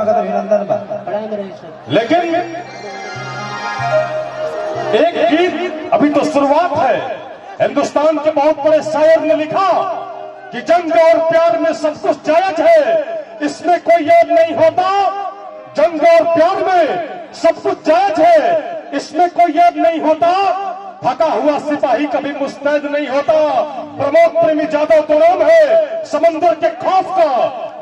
स्वागत अभिनंदन बा। लेकिन एक गीत अभी तो शुरुआत है। हिंदुस्तान के बहुत बड़े शायर ने लिखा कि जंग और प्यार में सब कुछ जायज है, इसमें कोई याद नहीं होता। जंग और प्यार में सब कुछ जायज है, इसमें कोई याद नहीं होता। थका हुआ सिपाही कभी मुस्तैद नहीं होता। प्रमोद प्रेमी जादव तो नाम है समंदर के खौफ का,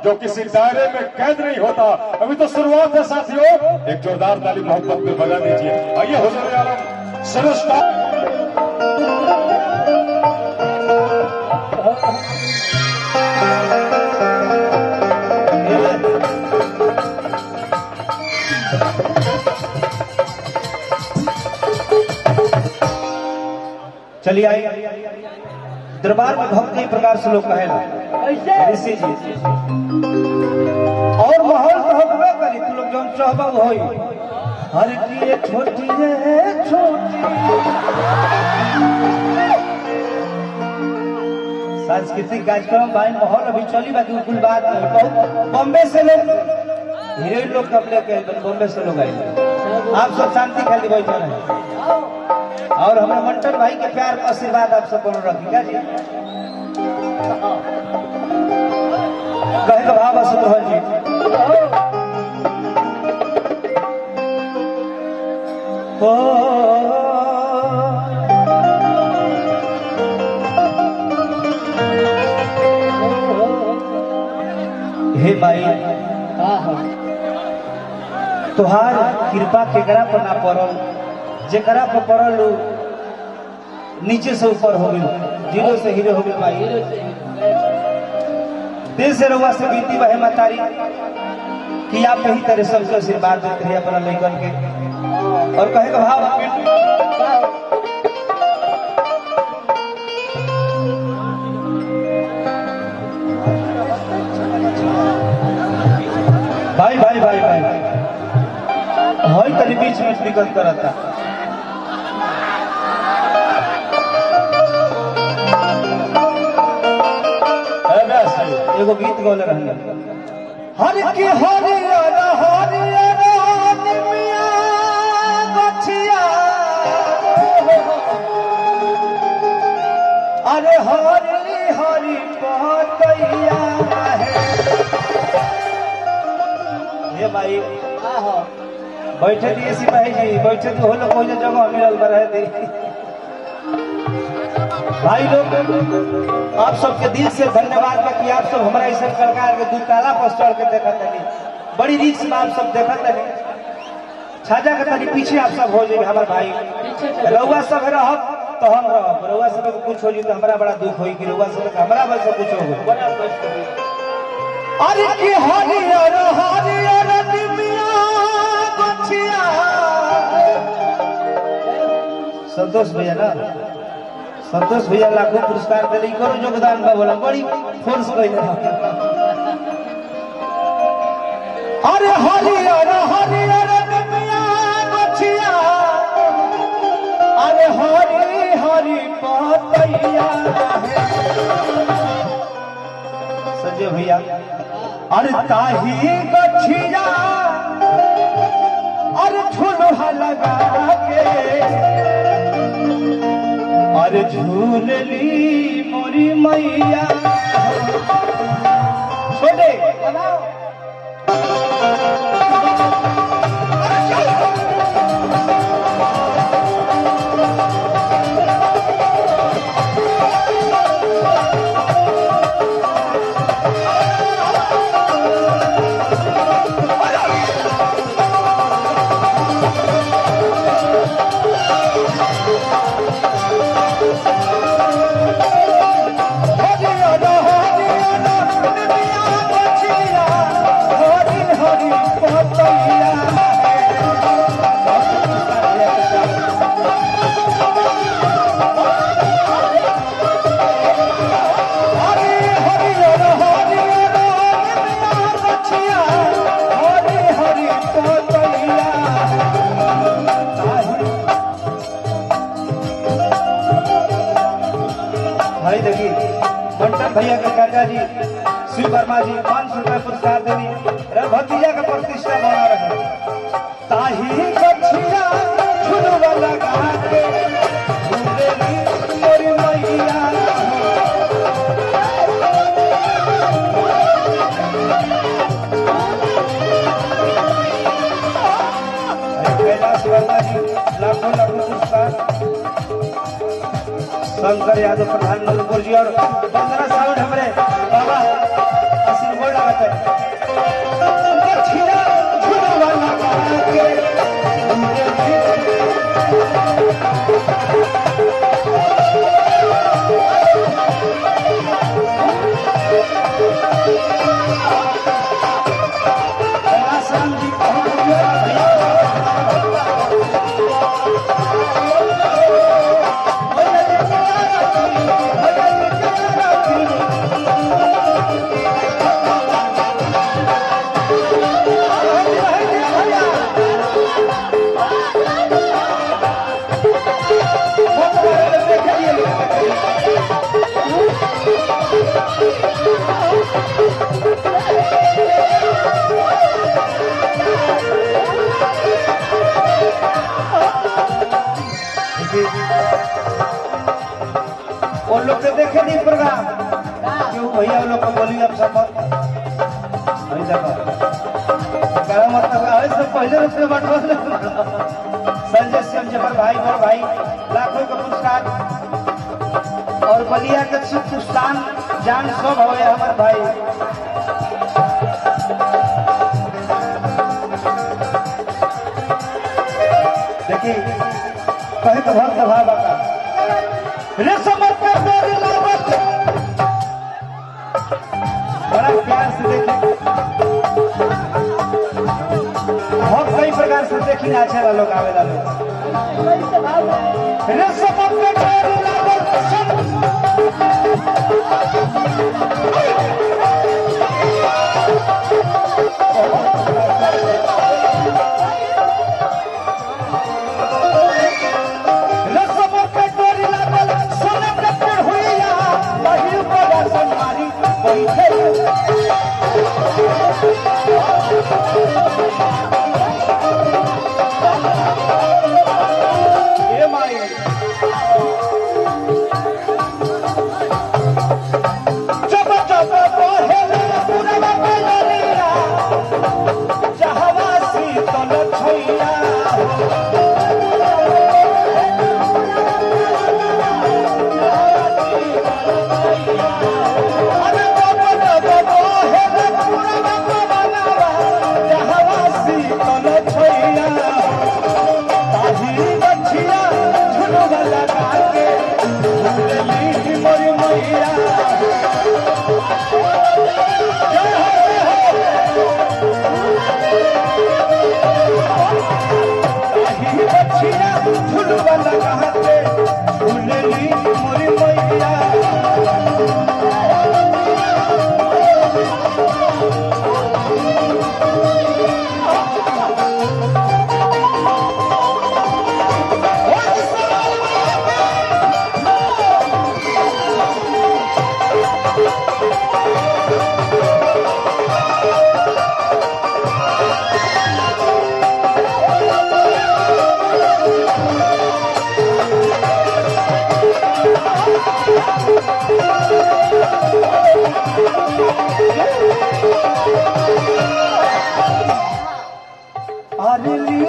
जो किसी दायरे में कैद नहीं होता। अभी तो शुरुआत है साथियों, एक जोरदार ताली मोहब्बत में बजा दीजिए। आइए हुजूर आलम सरस्ता चलिए आइए। दरबार में भक्त कई प्रकार से लोग कहेला ऋषि जी और माहौल तो होबे करी, तू लोग जौन चाहबा होई। हर की एक छोटी रे छोटी सांस्कृतिक कार्यक्रम भाई माहौल अभी चली बाकी कुल बात नहीं। बहुत बॉम्बे से लोग हीरोइन लोग कब लेके आए, बॉम्बे से लोग आए। आप सब शांति खाली बैठे रहे और हमारे मंटन भाई के प्यार का आशीर्वाद आप सब बनो रखिएगा जी। कहे का भाव असुत हो जी। हे भाई तुहार कृपा केकरा पर ना पड़ल, जेकरा पर पड़ल नीचे से ऊपर हो गई, जीरो से हीरो हो गई। भाई दिल से रउआ से बीती बहे मतारी कि आप यही तरह सबसे आशीर्वाद देते हैं अपना लेकर के। और कहे भाव भाई भाई भाई भाई हई तरी बीच में दिक्कत करता। एगो गीत गौले रहने हर की हरियर हरियर निमिया गछिया, अरे हरी हरी पतैया है। ये भाई बैठे दिए सिपाही जी, बैठे तो हो लोग जगह मिलल रहे दी। भाई लोग आप सबके दिल से धन्यवाद बा कि आप सब हमारा इस सरकार के दू ताला पर चढ़ के देखा तनी, बड़ी रीत से आप सब देखा तनी। छाजा के तनी पीछे आप सब हो जाए हमारे भाई। रउआ सब रह तो हम रह, रउआ सब कुछ हो जाए तो हमारा बड़ा दुख होई कि रउआ सब हमारा बस कुछ हो गई। अरे की हरियर हरियर निमिया गछिया, संतोष भैया ना, संतोष भैया लाखों पुरस्कार दिले, करो योगदान बा बोला बड़ी फोर्स कइले। अरे हरियर हरियर निमिया गछिया, अरे हरी हरी पतैया है। संजय भैया अरे ताही गछिया अरे झुलुहा लगा के, अरे झूलली मोरी मैया। छोटे भाई देखिए मंटन भैया के काका जी शिव वर्मा जी 500 रुपए पुरस्कार देनी। भतीजा का प्रतिष्ठा बना रहे। ताही गछिया झुलवा लगा के झूलेली मोरी मैया कैलाश वर्मा जी लाखों लाखों पुरस्कार, शंकर यादव प्रधान मधुपुर जी और 15 साउंड हमारे बाबा आशीर्वाद लगाते हैं। वो लोग तो देखे नहीं प्रोग्राम क्यों भैया वो लोग को बोली अब सब नहीं देखा मतलब से पहले रूप में बटवा संजय सिंह जबर भाई और भाई लाखों का पुरस्कार और बलिया के सुल्तान जान सब हो हमारे भाई देखिए कहे तो भक्त भाव का बड़ा प्यार से देखिए बहुत कई प्रकार से देखी नाचे लोग आवेला लोग अरे